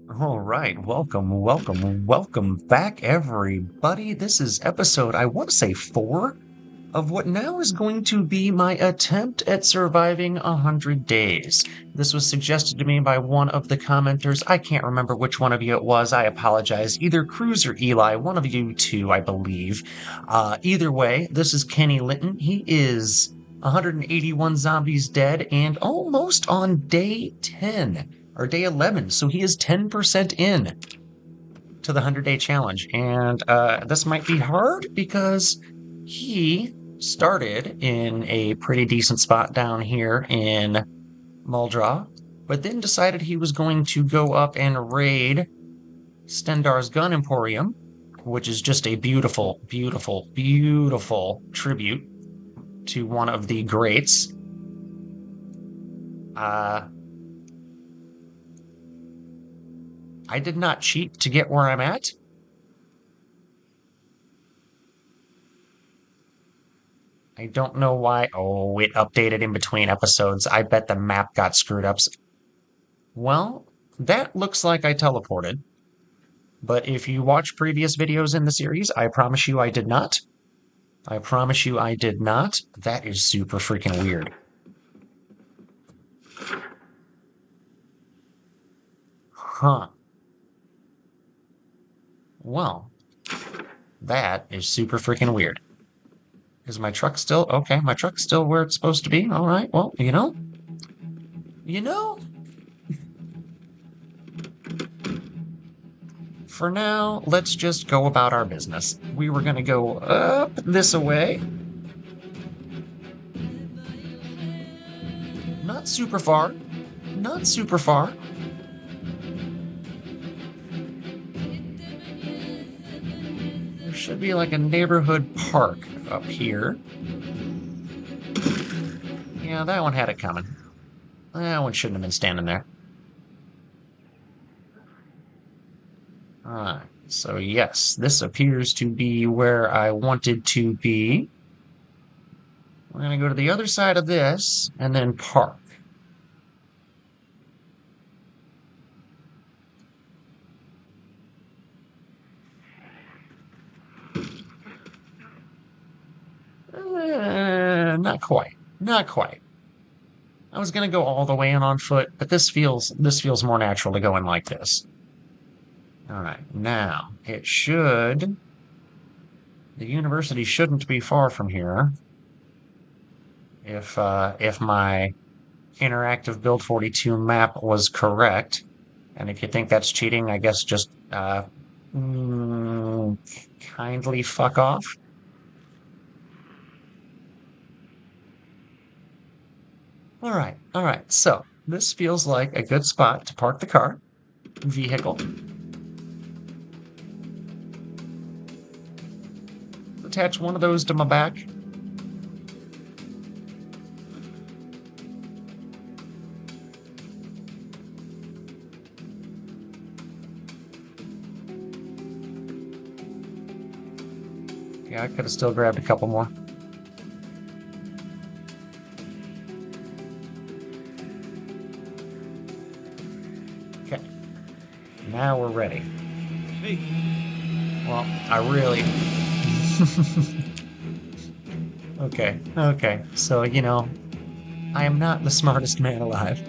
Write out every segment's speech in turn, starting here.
All right, welcome back, everybody. This is episode, I want to say 4 of what now is going to be my attempt at surviving 100 days. This was suggested to me by one of the commenters. I can't remember which one of you it was. I apologize. Either Cruz or Eli, one of you two, I believe. Either way, this is Kenny Linton. He is 181 zombies dead and almost on day 10 or day 11. So he is 10% in to the 100-day challenge. And this might be hard because he started in a pretty decent spot down here in Muldraugh, but then decided he was going to go up and raid Stendar's Gun Emporium, which is just a beautiful, beautiful, beautiful tribute to one of the greats. I did not cheat to get where I'm at. I don't know why. Oh, it updated in between episodes. I bet the map got screwed up. Well, that looks like I teleported. But if you watch previous videos in the series, I promise you I did not. I promise you I did not. That is super freaking weird. Huh. Well, that is super freaking weird. Is my truck still... Okay, my truck's still where it's supposed to be. All right, well, you know... For now, let's just go about our business. We were going to go up this way. Not super far. Not super far. There should be like a neighborhood park up here. Yeah, that one had it coming. That one shouldn't have been standing there. Alright, so yes, this appears to be where I wanted to be. We're going to go to the other side of this and then park. Not quite. Not quite. I was going to go all the way in on foot, but this feels more natural to go in like this. All right, now it should. The university shouldn't be far from here. If my interactive build 42 map was correct, and if you think that's cheating, I guess just kindly fuck off. All right. So this feels like a good spot to park the vehicle. Attach one of those to my back. Yeah, I could have still grabbed a couple more. Okay. Now we're ready. Hey. Well, I really... Okay. So, I am not the smartest man alive.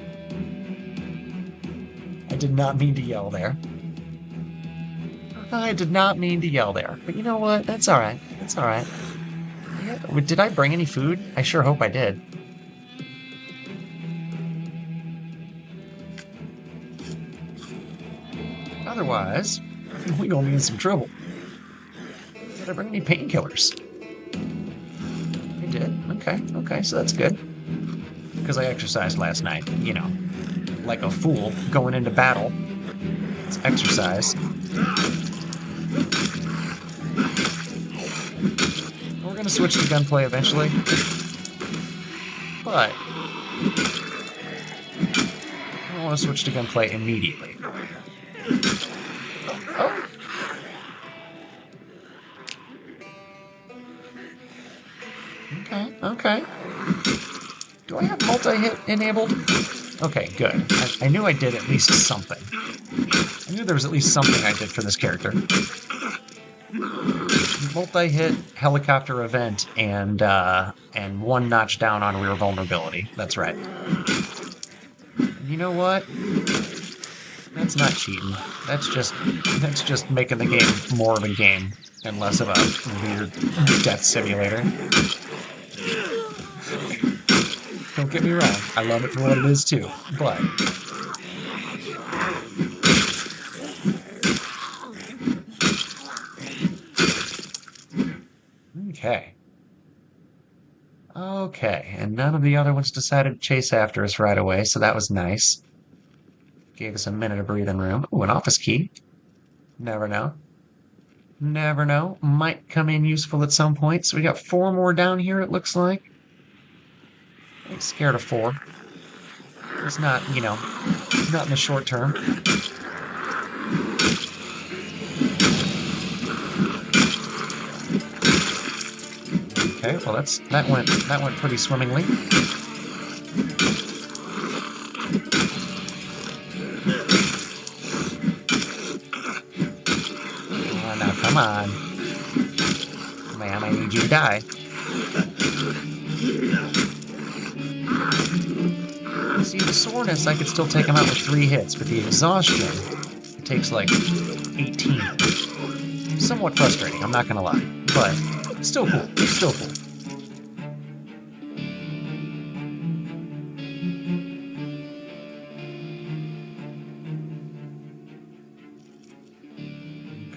I did not mean to yell there. I did not mean to yell there. But you know what? That's alright. That's alright. Yeah, did I bring any food? I sure hope I did. Otherwise, we gonna be in some trouble. Did I bring any painkillers? I did? Okay, so that's good. Because I exercised last night, like a fool going into battle. It's exercise. We're gonna switch to gunplay eventually. But I don't want to switch to gunplay immediately. Oh. Okay. Do I have multi-hit enabled? Okay, good. I knew I did at least something. I knew there was at least something I did for this character. Multi-hit helicopter event and one notch down on rear vulnerability. That's right. And you know what? That's not cheating. That's just making the game more of a game and less of a weird death simulator. Don't get me wrong, I love it for what it is too, but okay. Okay, and none of the other ones decided to chase after us right away, so that was nice. Gave us a minute of breathing room. Ooh, an office key. Never know. Never know. Might come in useful at some point. So we got 4 more down here, it looks like. I ain't scared of 4. It's not, not in the short term. Okay, well that went pretty swimmingly. Oh, now come on. Man, I need you to die. See, the soreness, I could still take him out with 3 hits, but the exhaustion, it takes like 18. Somewhat frustrating, I'm not gonna lie. But still cool. Still cool.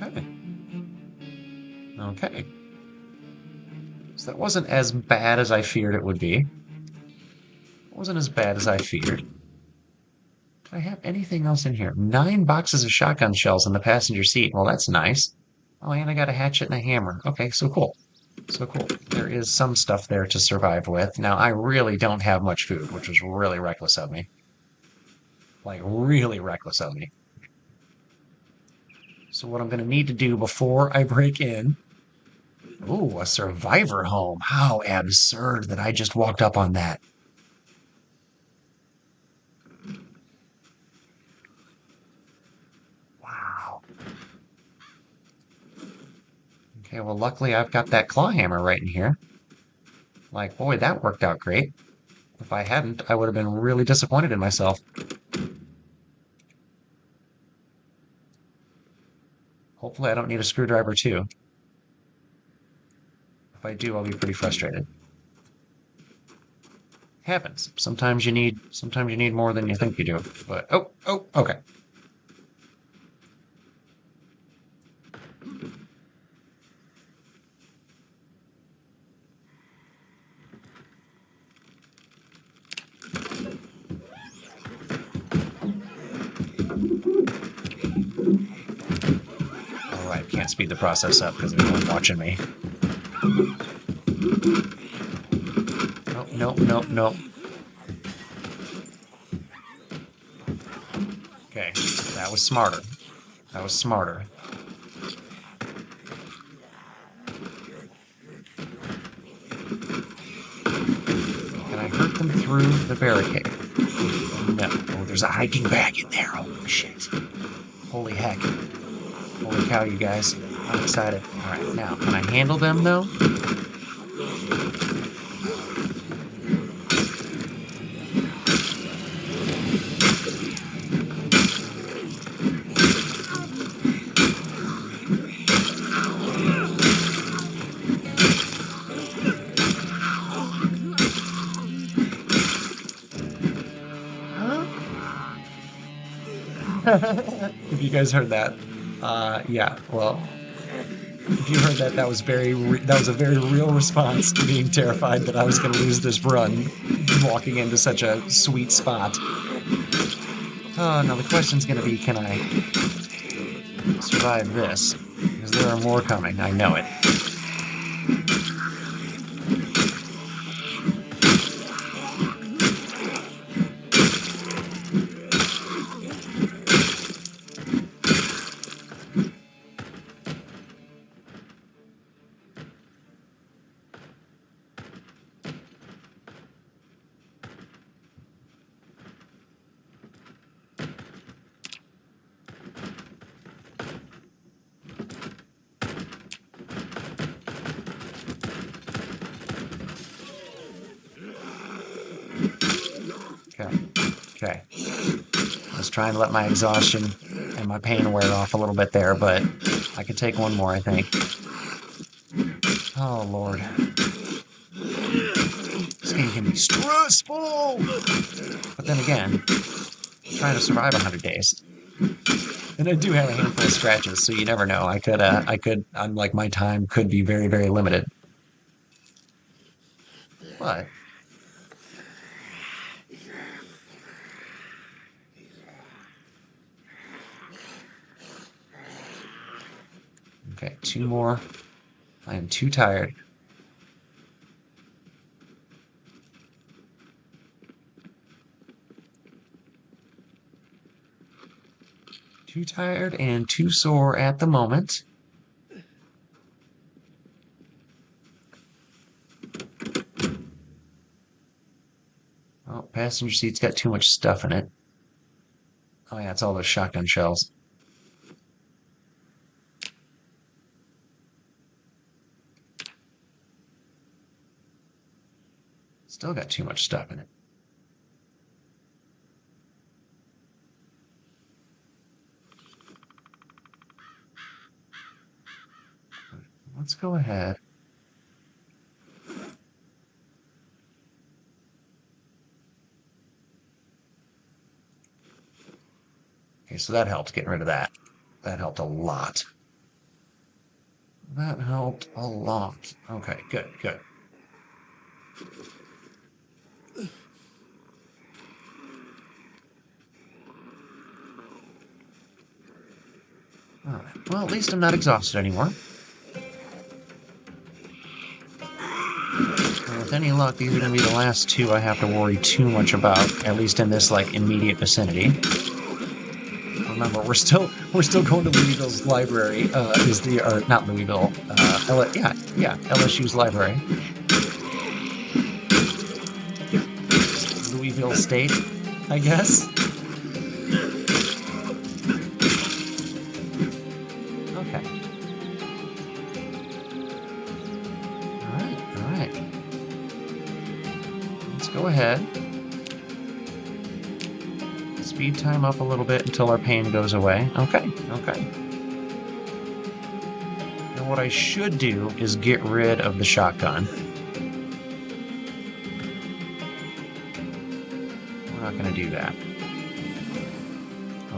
Okay. Okay. So that wasn't as bad as I feared it would be. It wasn't as bad as I feared. Do I have anything else in here? 9 boxes of shotgun shells in the passenger seat. Well, that's nice. Oh, and I got a hatchet and a hammer. Okay, so cool. So cool. There is some stuff there to survive with. Now, I really don't have much food, which was really reckless of me. Like, really reckless of me. So what I'm going to need to do before I break in... Ooh, a survivor home. How absurd that I just walked up on that. Wow. Okay, well, luckily I've got that claw hammer right in here. Like, boy, that worked out great. If I hadn't, I would have been really disappointed in myself. Hopefully I don't need a screwdriver too. If I do, I'll be pretty frustrated. Happens. Sometimes you need more than you think you do. But oh, okay. Alright, can't speed the process up because there's no one watching me. Nope. Okay, that was smarter. That was smarter. Can I hurt them through the barricade? No. Oh, there's a hiking bag in there. Oh, shit. Holy heck. Holy cow, you guys. I'm excited. Alright, now, can I handle them, though? If you guys heard that, yeah, well, if you heard that, that was a very real response to being terrified that I was going to lose this run, walking into such a sweet spot. Oh, now the question's going to be, can I survive this? Because there are more coming, I know it. Okay. I was trying to let my exhaustion and my pain wear off a little bit there, but I could take one more, I think. Oh, Lord. This game can be stressful! But then again, I'm trying to survive 100 days. And I do have a handful of scratches, so you never know. Like, my time could be very, very limited. But okay, two more. I am too tired. Too tired and too sore at the moment. Oh, passenger seat's got too much stuff in it. Oh yeah, it's all those shotgun shells. Still got too much stuff in it. Let's go ahead. Okay, so that helped getting rid of that. That helped a lot. That helped a lot. Okay, good, good. All right. Well, at least I'm not exhausted anymore. And with any luck, these are going to be the last two I have to worry too much about, at least in this like immediate vicinity. Remember, we're still going to Louisville's library. Or not Louisville? LSU's library. Louisville State, I guess. Okay. All right. Let's go ahead. Speed time up a little bit until our pain goes away. Okay. And what I should do is get rid of the shotgun. We're not going to do that.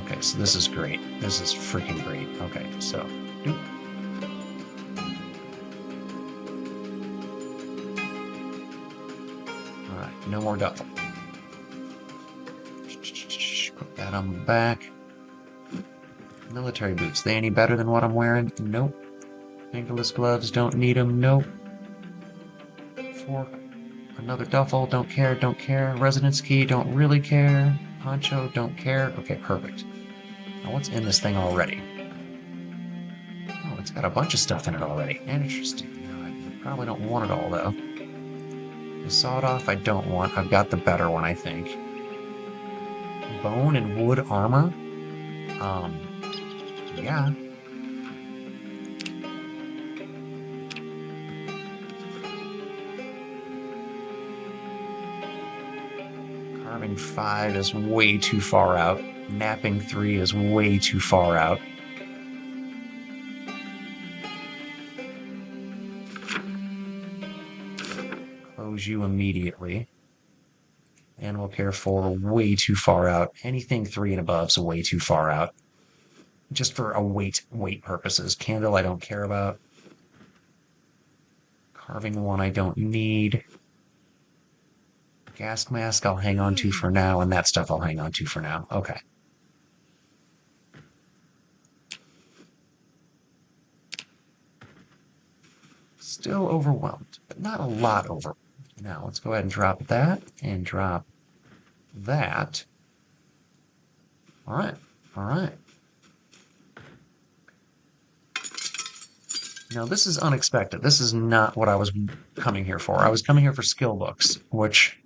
Okay, so this is great. This is freaking great. Okay, so... Doop. Alright, no more duffel. Put that on the back. Military boots. They any better than what I'm wearing? Nope. Fingerless gloves. Don't need them. Nope. Fork. Another duffel. Don't care. Residence key. Don't really care. Poncho. Don't care. Okay, perfect. Now what's in this thing already? Oh, it's got a bunch of stuff in it already. Interesting. I probably don't want it all, though. The sawed-off I don't want. I've got the better one, I think. Bone and wood armor? Yeah. Carving 5 is way too far out. Napping 3 is way too far out. Close you immediately. Animal care 4, way too far out. Anything 3 and above is way too far out. Just for a weight purposes. Candle I don't care about. Carving 1 I don't need. Gas mask I'll hang on to for now, and that stuff I'll hang on to for now. Okay. Still overwhelmed, but not a lot overwhelmed. Now let's go ahead and drop that, and drop that. All right. Now this is unexpected. This is not what I was coming here for. I was coming here for skill books, which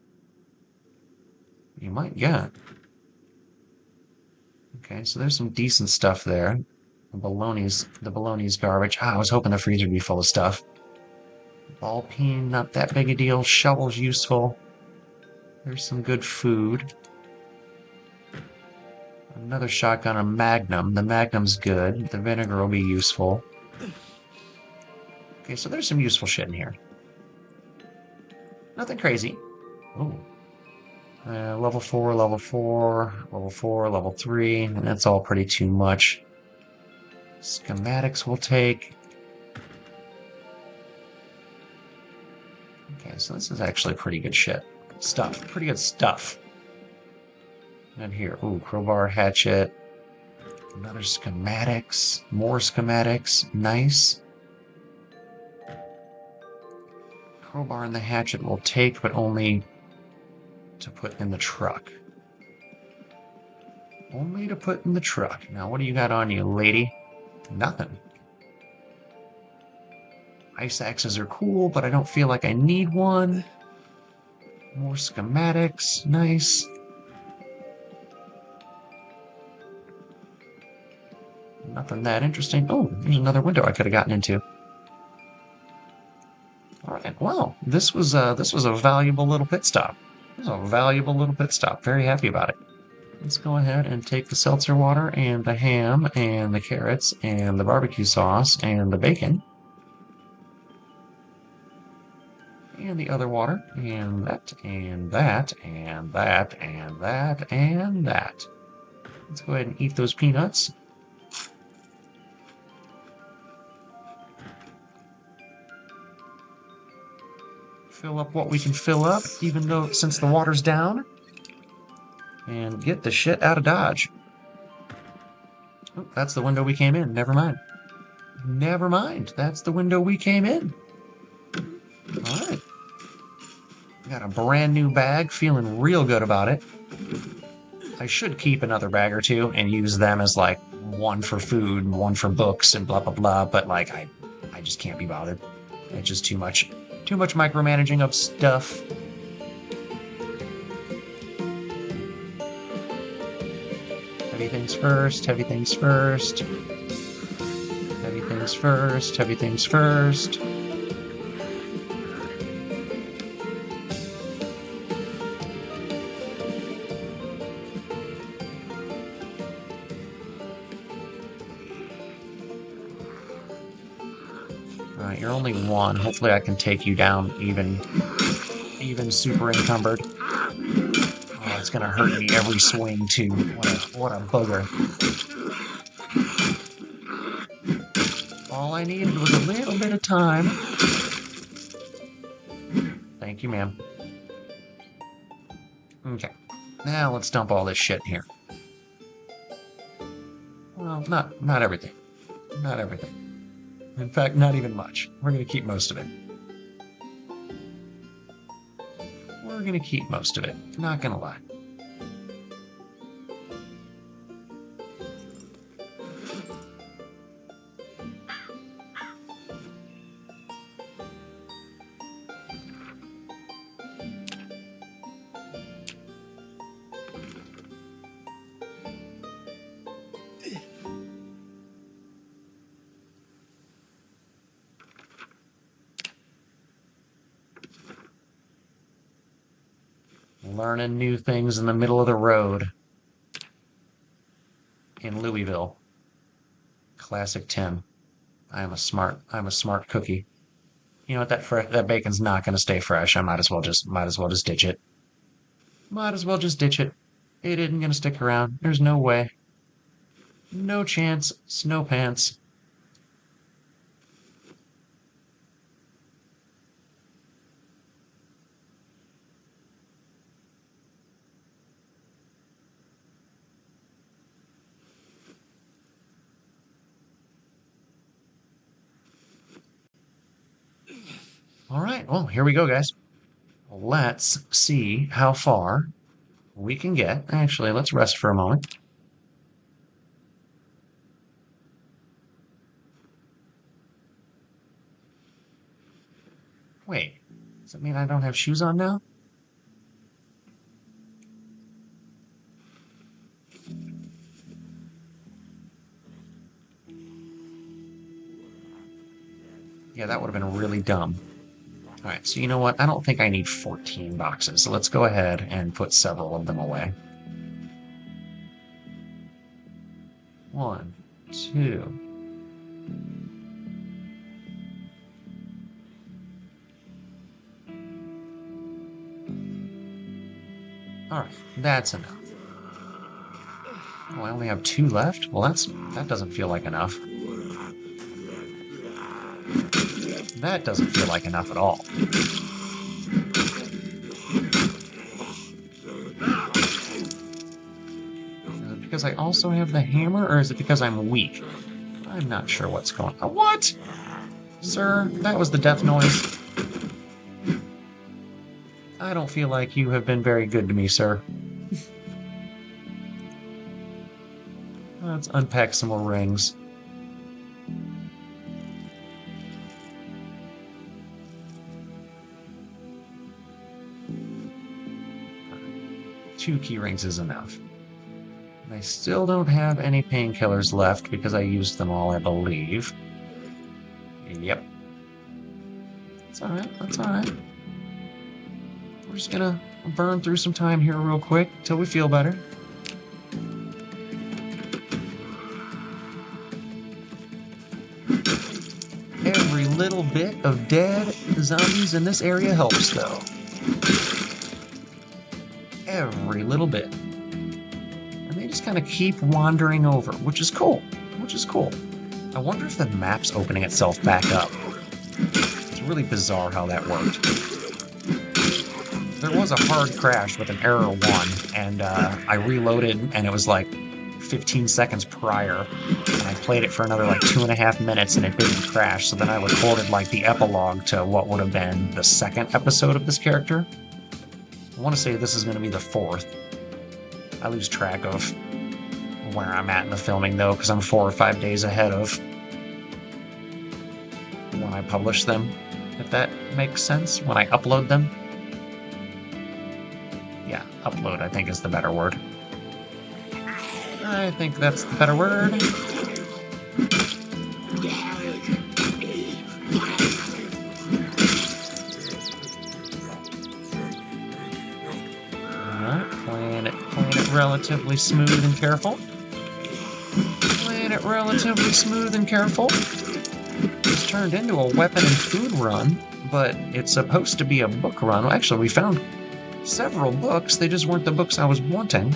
you might get. Okay, so there's some decent stuff there. The bologna's garbage. I was hoping the freezer would be full of stuff. Ball peen, not that big a deal. Shovel's useful. There's some good food. Another shotgun, a Magnum. The Magnum's good. The vinegar will be useful. Okay, so there's some useful shit in here. Nothing crazy. Ooh. Level 4, level 4, level 4, level 3, and that's all pretty too much. Schematics we'll take. Okay, so this is actually pretty good shit. Stuff. Pretty good stuff. And here, ooh, crowbar, hatchet. Another schematics. More schematics. Nice. Crowbar and the hatchet we'll take, but only to put in the truck. Only to put in the truck. Now, what do you got on you, lady? Nothing. Ice axes are cool, but I don't feel like I need one. More schematics. Nice. Nothing that interesting. Oh, there's another window I could have gotten into. All right. Well, this was a valuable little pit stop. This was a valuable little pit stop. Very happy about it. Let's go ahead and take the seltzer water and the ham and the carrots and the barbecue sauce and the bacon. And the other water, and that, and that, and that, and that, and that. Let's go ahead and eat those peanuts. Fill up what we can fill up, even though since the water's down. And get the shit out of Dodge. Oh, that's the window we came in. Never mind. Never mind. That's the window we came in. All right. Got a brand new bag. Feeling real good about it. I should keep another bag or two and use them as like one for food and one for books and blah, blah, blah. But like, I just can't be bothered. It's just too much micromanaging of stuff. Heavy things first, heavy things first. Heavy things first, heavy things first. Alright, you're only one. Hopefully I can take you down even super encumbered. Oh, it's gonna hurt me every swing too. What a bugger. All I needed was a little bit of time. Thank you, ma'am. Okay. Now let's dump all this shit in here. Well, not everything. Not everything. In fact, not even much. We're gonna keep most of it. We're gonna keep most of it. Not gonna lie. Learning new things in the middle of the road in Louisville. Classic Tim. I'm a smart cookie. You know what? That bacon's not going to stay fresh. I might as well just ditch it. Might as well just ditch it. It isn't going to stick around. There's no way. No chance. Snow pants. All right, well, here we go, guys. Let's see how far we can get. Actually, let's rest for a moment. Wait, does that mean I don't have shoes on now? Yeah, that would have been really dumb. All right, so you know what? I don't think I need 14 boxes. So let's go ahead and put several of them away. 1, 2. All right, that's enough. Oh, I only have 2 left? Well, that doesn't feel like enough. That doesn't feel like enough at all. Is it because I also have the hammer, or is it because I'm weak? I'm not sure what's going on. What? Sir, that was the death noise. I don't feel like you have been very good to me, sir. Let's unpack some more rings. Two key rings is enough. I still don't have any painkillers left because I used them all, I believe. Yep. That's alright, that's alright. We're just gonna burn through some time here real quick till we feel better. Every little bit of dead zombies in this area helps, though. Every little bit. And they just kind of keep wandering over, which is cool. I wonder if the map's opening itself back up. It's really bizarre how that worked. There was a hard crash with an error 1, and I reloaded, and it was like 15 seconds prior, and I played it for another like 2.5 minutes, and it didn't crash, so then I recorded like the epilogue to what would have been the 2nd episode of this character. I want to say this is going to be the 4th. I lose track of where I'm at in the filming, though, because I'm 4 or 5 days ahead of when I publish them, if that makes sense, when I upload them. Yeah, upload, I think, is the better word. I think that's the better word. Alright, playing it relatively smooth and careful. It's turned into a weapon and food run, but it's supposed to be a book run. Well, actually, we found several books, they just weren't the books I was wanting.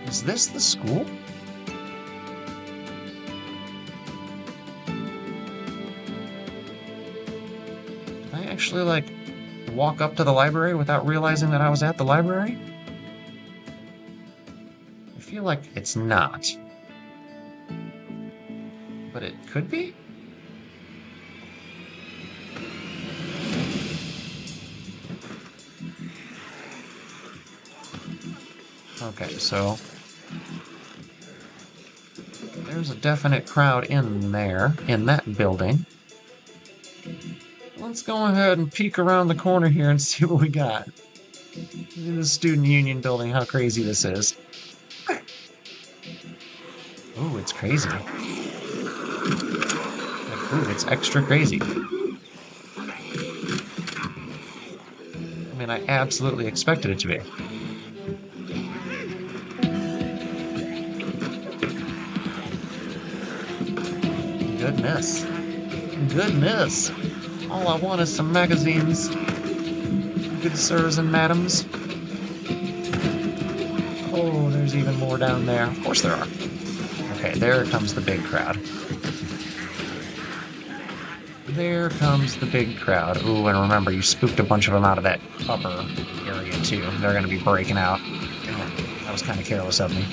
Is this the school? Did I actually, like, walk up to the library without realizing that I was at the library? I feel like it's not. But it could be? Okay, so there's a definite crowd in there, in that building. Let's go ahead and peek around the corner here and see what we got. In the student union building, how crazy this is. Ooh, it's crazy. Like, ooh, it's extra crazy. I mean, I absolutely expected it to be. Goodness. All I want is some magazines. Good sirs and madams. Oh, there's even more down there. Of course there are. Okay, there comes the big crowd. Ooh, and remember, you spooked a bunch of them out of that upper area, too. They're going to be breaking out. Damn, that was kind of careless of me.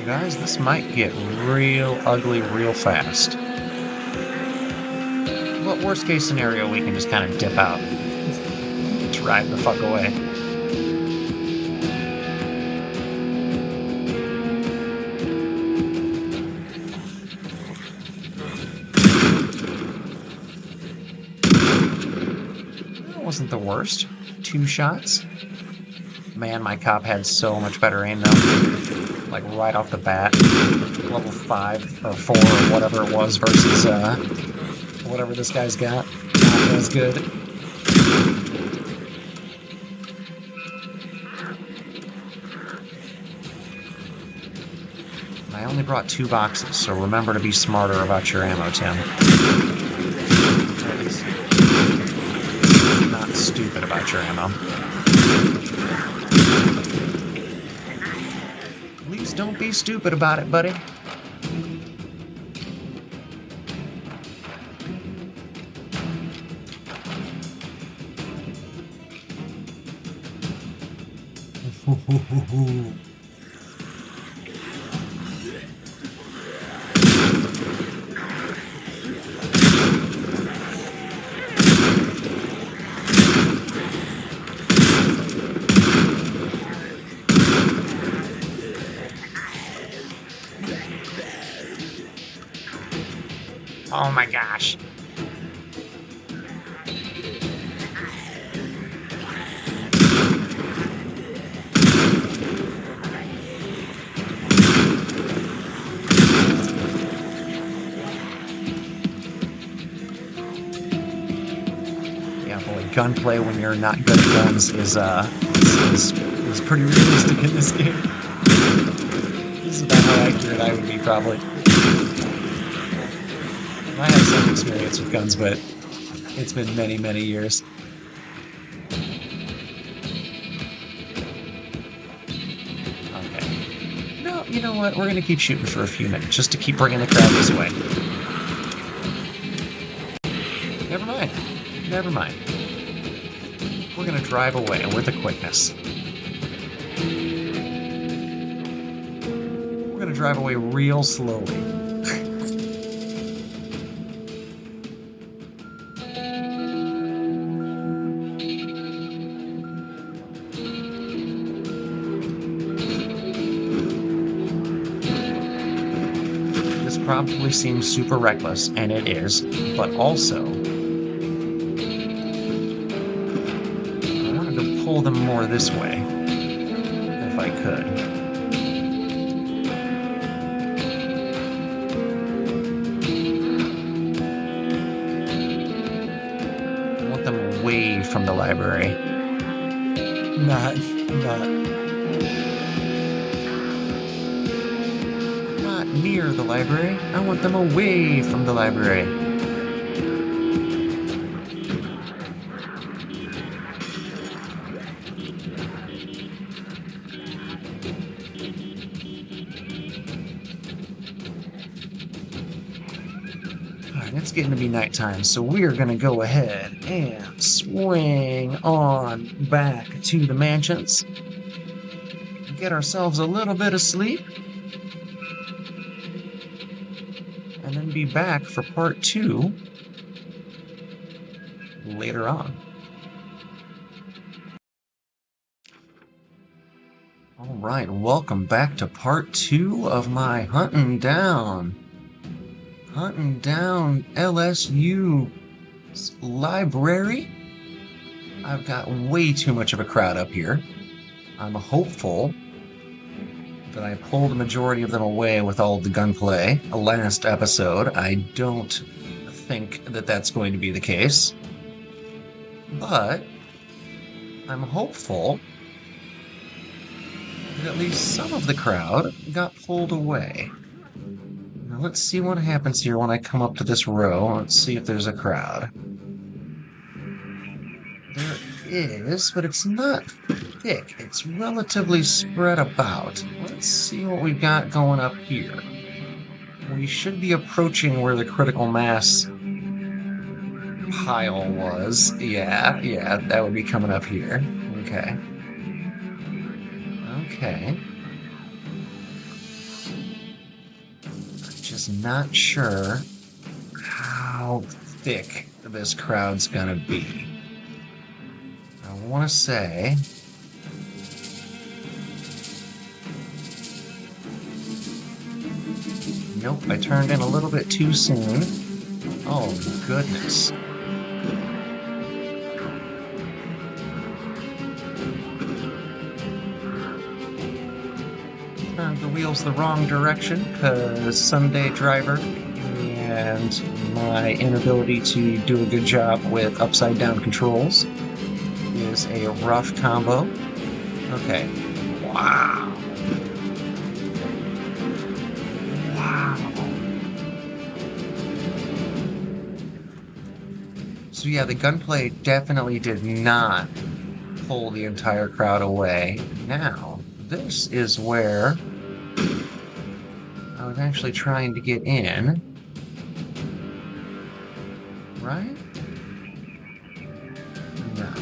Guys, this might get real ugly real fast. But worst case scenario, we can just kind of dip out. Drive the fuck away. That wasn't the worst. 2 shots. Man, my cop had so much better aim though. Like right off the bat. Level 5 or 4 or whatever it was versus whatever this guy's got. Not as good. I only brought 2 boxes, so remember to be smarter about your ammo, Tim. Or at least not stupid about your ammo. Please don't be stupid about it, buddy. Oh my gosh. Yeah, boy, gunplay when you're not good at guns is pretty realistic in this game. This is about how accurate I would be, probably. I have some experience with guns, but it's been many, many years. Okay. No, you know what? We're going to keep shooting for a few minutes, just to keep bringing the crowd this way. Never mind. Never mind. We're going to drive away with a quickness. We're going to drive away real slowly. Probably seems super reckless, and it is, but also I wanted to pull them more this way if I could. I want them away from the library. Not near the library. I want them away from the library. Alright, it's getting to be nighttime, so we're gonna go ahead and swing on back to the mansions. Get ourselves a little bit of sleep. And then be back for part 2 later on. Alright, welcome back to part 2 of my hunting down LSU's library. I've got way too much of a crowd up here. I'm hopeful that I pulled a majority of them away with all of the gunplay last episode. I don't think that that's going to be the case, but I'm hopeful that at least some of the crowd got pulled away. Now let's see what happens here when I come up to this row. Let's see if there's a crowd. There is, but it's not thick. It's relatively spread about. Let's see what we've got going up here. We should be approaching where the critical mass pile was. Yeah, that would be coming up here. Okay. just not sure how thick this crowd's gonna be. I want to say... Nope, I turned in a little bit too soon. Oh, goodness. Turned the wheels the wrong direction because Sunday driver and my inability to do a good job with upside down controls is a rough combo. Okay. Wow. So yeah, the gunplay definitely did not pull the entire crowd away. Now, this is where I was actually trying to get in. Right? No.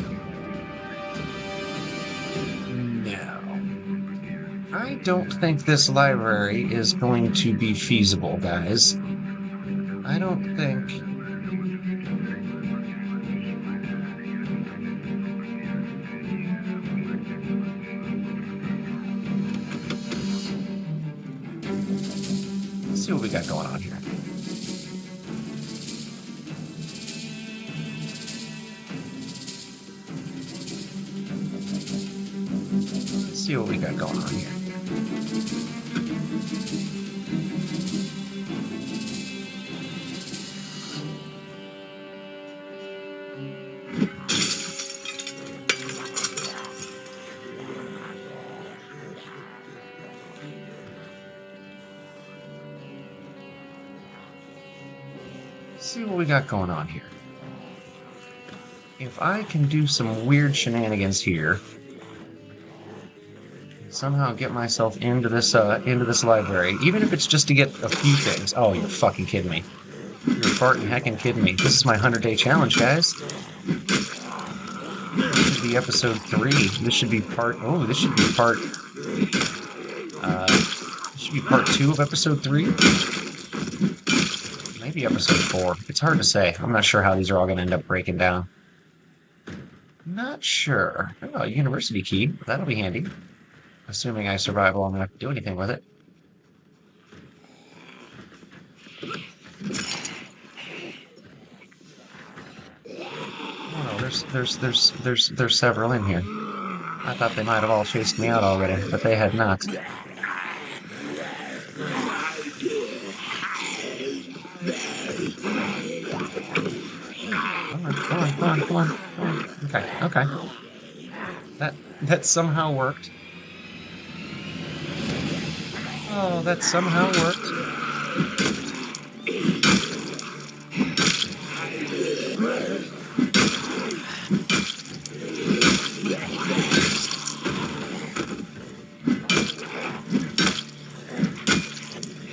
No. I don't think this library is going to be feasible, guys. I don't think... Let's see what we got going on here. Let's see what we got going on here. See what we got going on here. If I can do some weird shenanigans here, somehow get myself into this library, even if it's just to get a few things. Oh, you're fucking kidding me. You're farting heckin' kidding me. This is my 100-day challenge, guys. This should be episode 3. This should be part... Oh, this should be part... this should be part 2 of episode 3. Maybe episode 4. It's hard to say. I'm not sure how these are all going to end up breaking down. Not sure. Oh, university key. That'll be handy. Assuming I survive long enough to do anything with it. Oh no, there's several in here. I thought they might have all chased me out already, but they had not. Come on. Okay. That somehow worked. Oh, that somehow worked.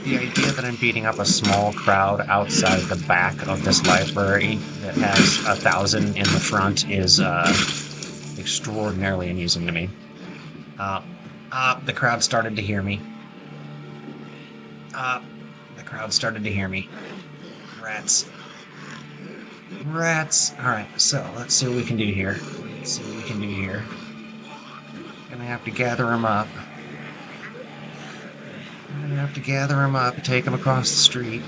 The idea that I'm beating up a small crowd outside the back of this library that has 1,000 in the front is extraordinarily amusing to me. The crowd started to hear me. The crowd started to hear me. Rats. Alright, so let's see what we can do here. Gonna have to gather them up. And take them across the street.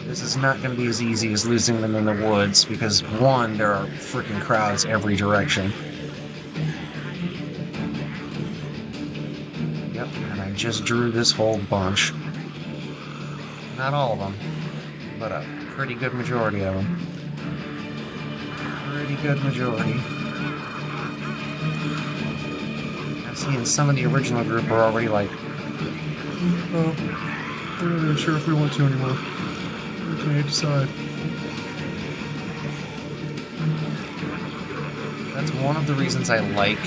This is not going to be as easy as losing them in the woods, because one, there are freaking crowds every direction. Yep, and I just drew this whole bunch. Not all of them, but a pretty good majority of them. I've seen some of the original group are already like, oh, I'm not sure if we want to anymore. We can't decide. That's one of the reasons I like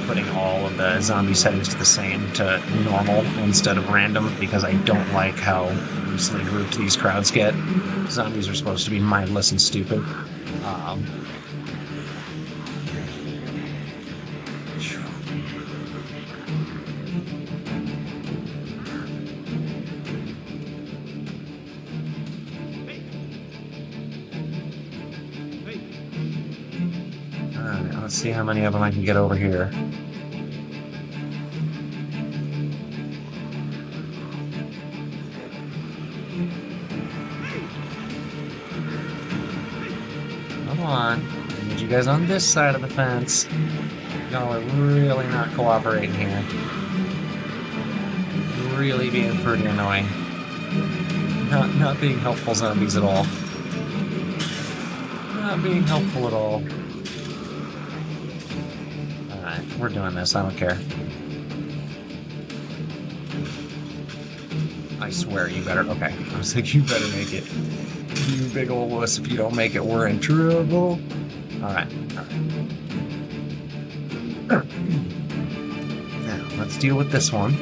putting all of the zombie settings to the same, to normal instead of random, because I don't like how loosely grouped these crowds get. Zombies are supposed to be mindless and stupid. see how many of them I can get over here. Come on. I need you guys on this side of the fence. Y'all are really not cooperating here. Really being pretty annoying. Not being helpful zombies at all. Not being helpful at all. Alright, we're doing this. I don't care. I swear you better. Okay. I was like, you better make it. You big ol' wuss. If you don't make it, we're in trouble. Alright. Now, let's deal with this one.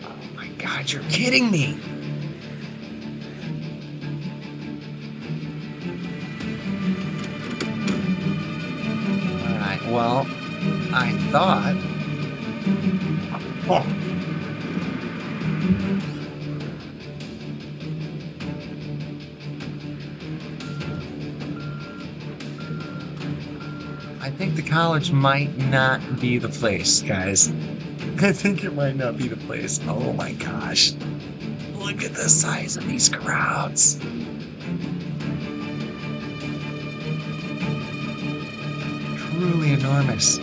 Oh my god, you're kidding me! Alright, well, I thought... Oh. I think the college might not be the place, guys. I think it might not be the place. Oh my gosh. Look at the size of these crowds. Truly enormous.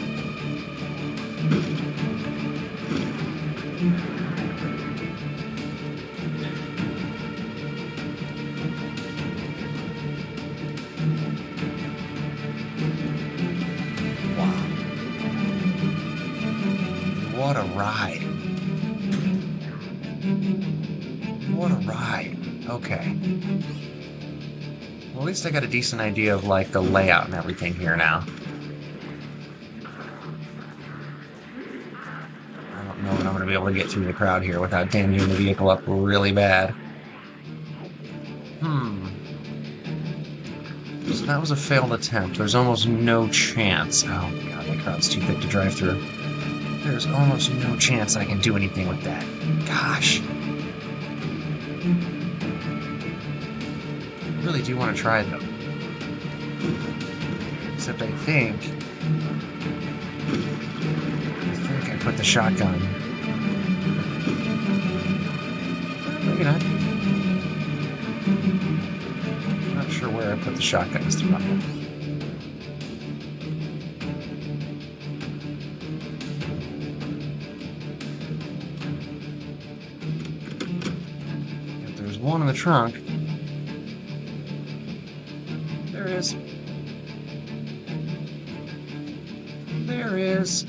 What a ride. What a ride. Okay. Well, at least I got a decent idea of, like, the layout and everything here now. I don't know when I'm going to be able to get through the crowd here without damaging the vehicle up really bad. So that was a failed attempt. There's almost no chance. Oh, God, that crowd's too thick to drive through. There's almost no chance I can do anything with that. Gosh. I really do want to try though. Except I think I put the shotgun. Maybe not. Not sure where I put the shotgun this time. One in the trunk. There is. There is.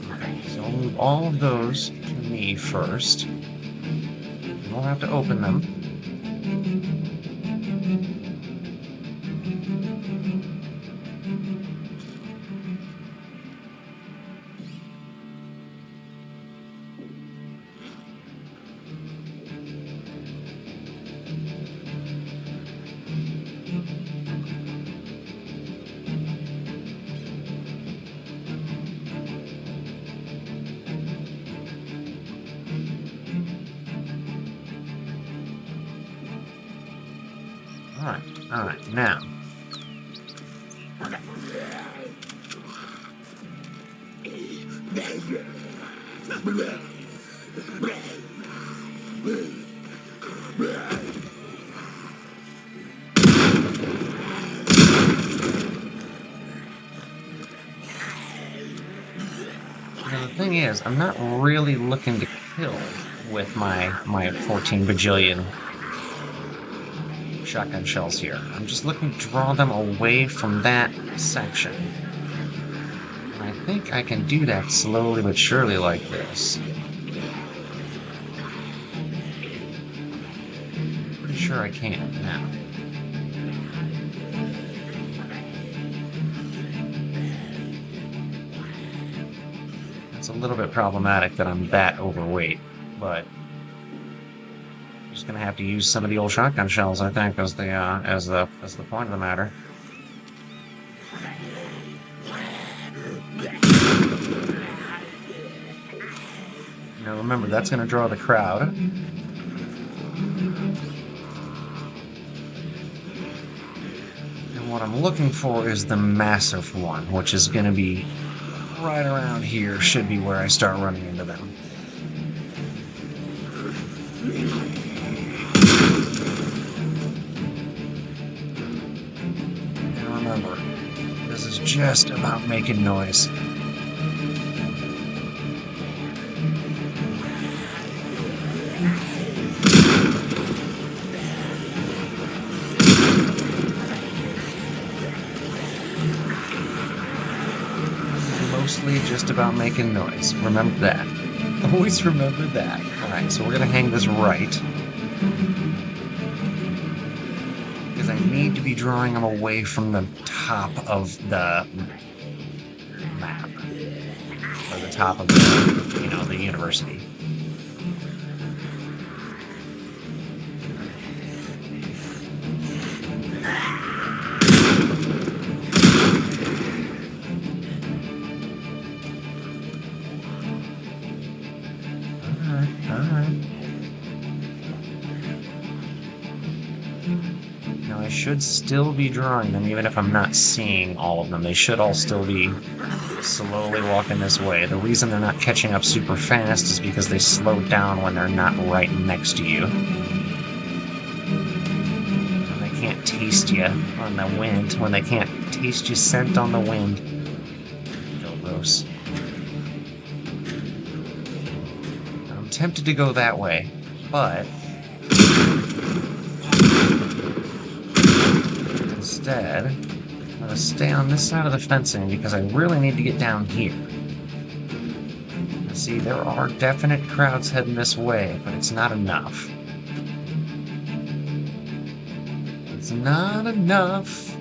Okay, so I'll move all of those to me first. We'll have to open them. All right, now. Now, the thing is, I'm not really looking to kill with my 14 bajillion shotgun shells here. I'm just looking to draw them away from that section. And I think I can do that slowly but surely like this. Pretty sure I can now. It's a little bit problematic that I'm that overweight, but Just gonna have to use some of the old shotgun shells, I think, as the point of the matter. Now remember, that's gonna draw the crowd. And what I'm looking for is the massive one, which is gonna be right around here, should be where I start running into them. And remember, this is just about making noise. Mostly just about making noise. Remember that. Always remember that. Alright, so we're going to hang this right. Because I need to be drawing them away from the top of the map. Or the top of the, the university. Now I should still be drawing them, even if I'm not seeing all of them. They should all still be slowly walking this way. The reason they're not catching up super fast is because they slow down when they're not right next to you. When they can't taste you on the wind, when they can't taste your scent on the wind. Feel gross. I'm tempted to go that way, but instead, I'm going to stay on this side of the fencing because I really need to get down here. See, there are definite crowds heading this way, but it's not enough. It's not enough.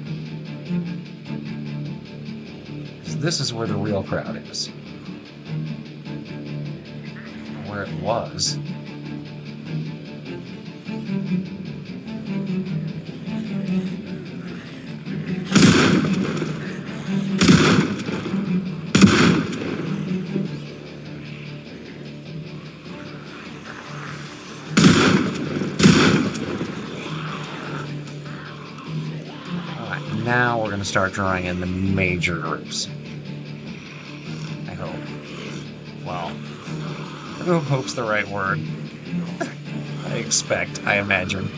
This is where the real crowd is. Where it was. Now we're going to start drawing in the major groups. I hope. Well, I hope hope's the right word. I expect, I imagine.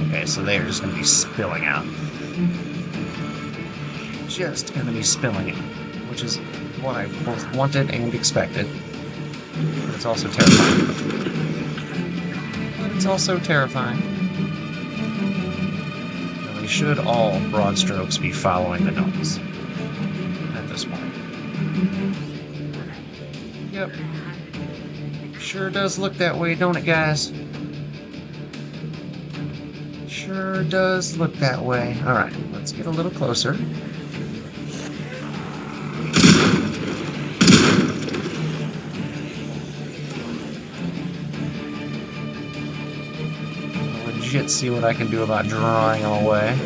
Okay, so they're just going to be spilling out. Just going to be spilling out, which is what I both wanted and expected. But it's also terrifying. It's also terrifying. Now, we should all, broad strokes, be following the noise at this point. Yep. Sure does look that way, don't it, guys? Sure does look that way. Alright, let's get a little closer. Legit see what I can do about drawing them away.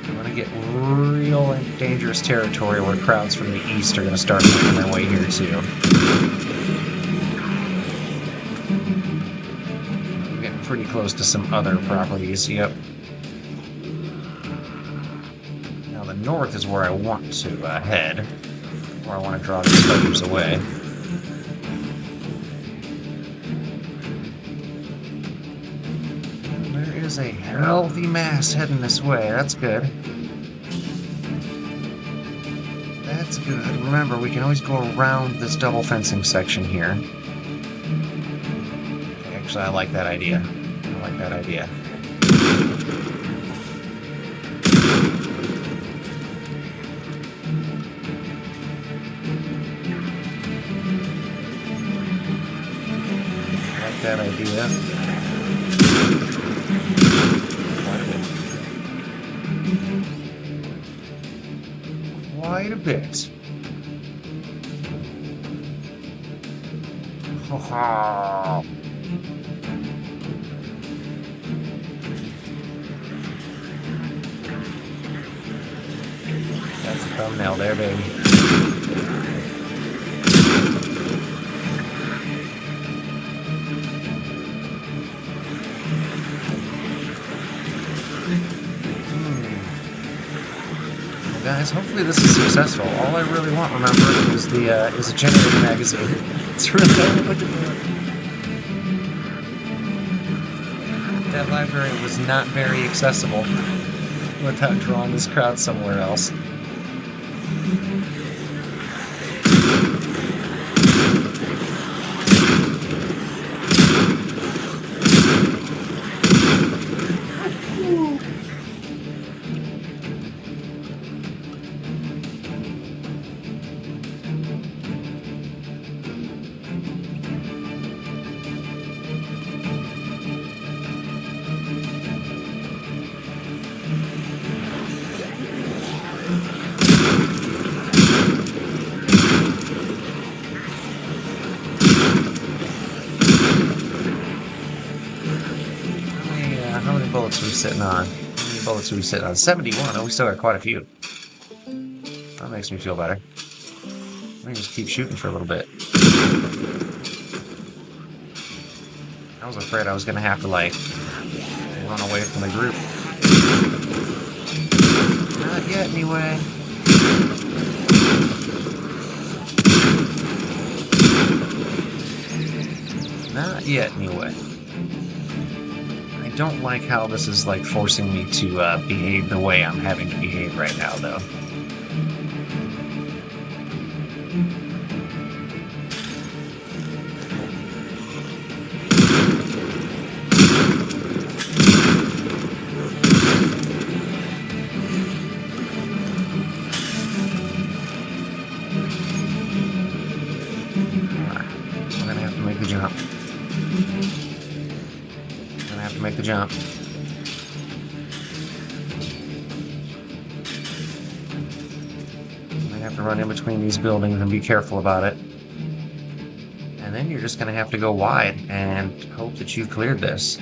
I'm gonna get real dangerous territory where crowds from the east are gonna start making their way here too. I'm getting pretty close to some other properties, yep. North is where I want to head, where I want to draw these fighters away. There is a healthy mass heading this way. That's good. That's good. Remember, we can always go around this double fencing section here. Okay, actually, I like that idea. I like that idea. That idea. quite a bit. Ha. That's a thumbnail there, baby. Well, guys, hopefully this is successful. All I really want, remember, is a generator magazine. It's really all I'm looking for. That library was not very accessible without drawing this crowd somewhere else. How many bullets are we sitting on? How many bullets are we sitting on? 71. Oh, we still got quite a few. That makes me feel better. Let me just keep shooting for a little bit. I was afraid I was going to have to, like, run away from the group. Not yet, anyway. Not yet, anyway. I don't like how this is, like, forcing me to behave the way I'm having to behave right now, though. I'm gonna have to make the jump. Make the jump. I have to run in between these buildings and be careful about it. And then you're just going to have to go wide and hope that you've cleared this.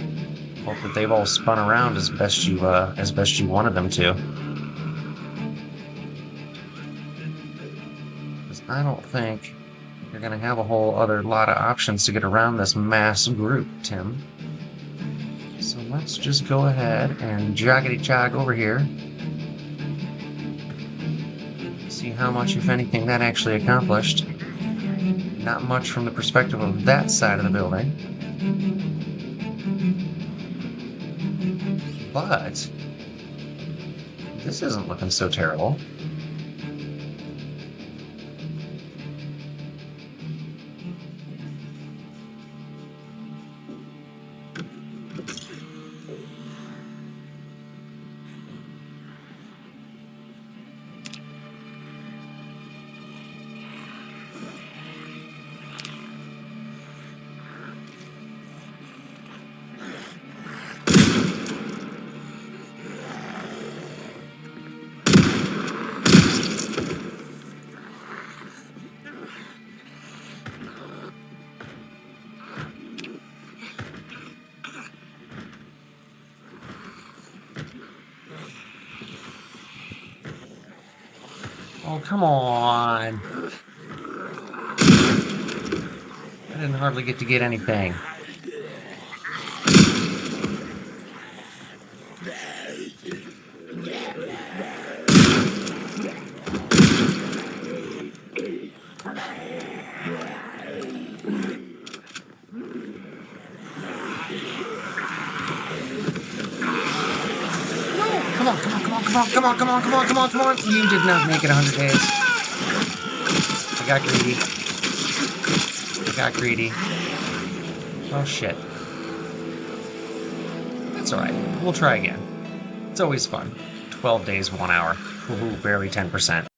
Hope that they've all spun around as best you wanted them to. Because I don't think you're going to have a whole other lot of options to get around this mass group, Tim. So let's just go ahead and joggity jog over here. See how much, if anything, that actually accomplished. Not much from the perspective of that side of the building. But this isn't looking so terrible. Oh, come on. I didn't hardly get to get anything. Come on. You did not make it 100 days. I got greedy. Oh, shit. That's alright. We'll try again. It's always fun. 12 days, 1 hour. Ooh, barely 10%.